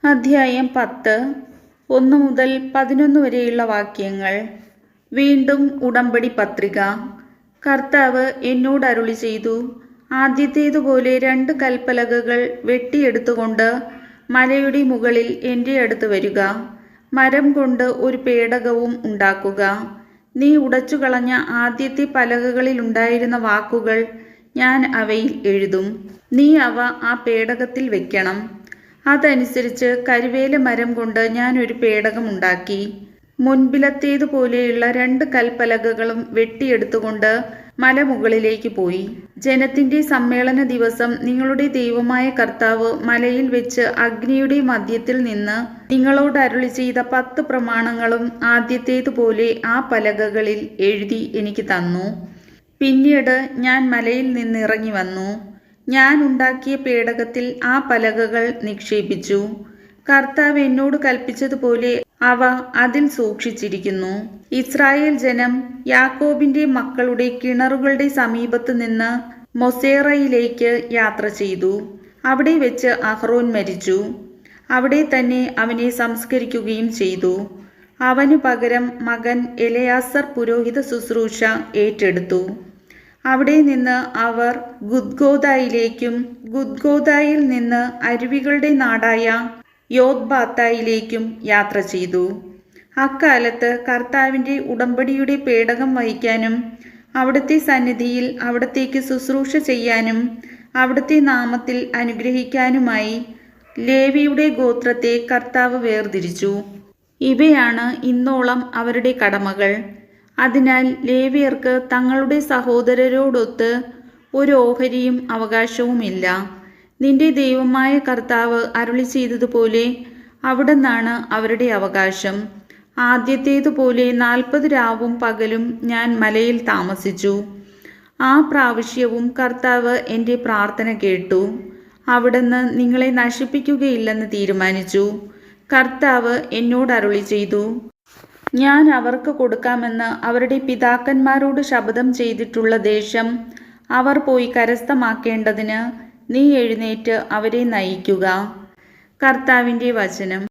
അധ്യായം 10 1 മുതൽ 11 വരെയുള്ള വാക്യങ്ങൾ. വീണ്ടും ഉടമ്പടി പത്രിക. കർത്താവ് എന്നോട് അരുളി ചെയ്തു, ആദ്യത്തേതുപോലെ 2 കൽപ്പലകകൾ വെട്ടിയെടുത്തുകൊണ്ട് മലയുടെ മുകളിൽ എൻ്റെ അടുത്ത് വരിക. മരം കൊണ്ട് ഒരു പേടകവും ഉണ്ടാക്കുക. നീ ഉടച്ചുകളഞ്ഞ ആദ്യത്തെ പലകകളിലുണ്ടായിരുന്ന വാക്കുകൾ ഞാൻ അവയിൽ എഴുതും. നീ അവ ആ പേടകത്തിൽ വെക്കണം. അതനുസരിച്ച് കരുവേല മരം കൊണ്ട് ഞാൻ ഒരു പേടകമുണ്ടാക്കി. മുൻപിലത്തേതുപോലെയുള്ള 2 കൽപ്പലകകളും വെട്ടിയെടുത്തുകൊണ്ട് മലമുകളിലേക്ക് പോയി. ജനത്തിന്റെ സമ്മേളന ദിവസം നിങ്ങളുടെ ദൈവമായ കർത്താവ് മലയിൽ വെച്ച് അഗ്നിയുടെ മധ്യത്തിൽ നിന്ന് നിങ്ങളോട് അരുളി ചെയ്ത 10 പ്രമാണങ്ങളും ആദ്യത്തേതുപോലെ ആ പലകകളിൽ എഴുതി എനിക്ക് തന്നു. പിന്നീട് ഞാൻ മലയിൽ നിന്നിറങ്ങി വന്നു. ഞാൻ ഉണ്ടാക്കിയ പേടകത്തിൽ ആ പലകകൾ നിക്ഷേപിച്ചു. കർത്താവ് എന്നോട് കൽപ്പിച്ചതുപോലെ അവ അതിൽ സൂക്ഷിച്ചിരിക്കുന്നു. ഇസ്രായേൽ ജനം യാക്കോബിന്റെ മക്കളുടെ കിണറുകളുടെ സമീപത്ത് നിന്ന് മൊസേറയിലേക്ക് യാത്ര ചെയ്തു. അവിടെ വെച്ച് അഹ്റോൻ മരിച്ചു. അവിടെ തന്നെ അവനെ സംസ്കരിക്കുകയും ചെയ്തു. അവനു പകരം മകൻ എലെയാസർ പുരോഹിത ശുശ്രൂഷ ഏറ്റെടുത്തു. അവിടെ നിന്ന് അവർ ഗുദ്ഗോദായിലേക്കും ഗുദ്ഗോദായിൽ നിന്ന് അരുവികളുടെ നാടായ യോത്ബാത്തായിലേക്കും യാത്ര ചെയ്തു. അക്കാലത്ത് കർത്താവിൻ്റെ ഉടമ്പടിയുടെ പേടകം വഹിക്കാനും അവിടുത്തെ സന്നിധിയിൽ അവിടത്തേക്ക് ശുശ്രൂഷ ചെയ്യാനും അവിടുത്തെ നാമത്തിൽ അനുഗ്രഹിക്കാനുമായി ലേവിയുടെ ഗോത്രത്തെ കർത്താവ് വേർതിരിച്ചു. ഇവയാണ് ഇന്നോളം അവരുടെ കടമകൾ. അതിനാൽ ലേവ്യർക്ക് തങ്ങളുടെ സഹോദരരോടൊത്ത് ഒരു ഓഹരിയും അവകാശവുമില്ല. നിന്റെ ദൈവമായ കർത്താവ് അരുളി ചെയ്തതുപോലെ അവിടുന്നാണ് അവരുടെ അവകാശം. ആദ്യത്തേതുപോലെ 40 രാവും പകലും ഞാൻ മലയിൽ താമസിച്ചു. ആ പ്രാവശ്യവും കർത്താവ് എൻ്റെ പ്രാർത്ഥന കേട്ടു. അവിടുന്ന് നിങ്ങളെ നശിപ്പിക്കുകയില്ലെന്ന് തീരുമാനിച്ചു. കർത്താവ് എന്നോട് അരുളി ചെയ്തു, ഞാൻ അവർക്ക് കൊടുക്കാമെന്ന് അവരുടെ പിതാക്കന്മാരോട് ശപഥം ചെയ്തിട്ടുള്ള ദേശം അവർ പോയി കരസ്ഥമാക്കേണ്ടതിന് നീ എഴുന്നേറ്റ് അവരെ നയിക്കുക. കർത്താവിൻ്റെ വചനം.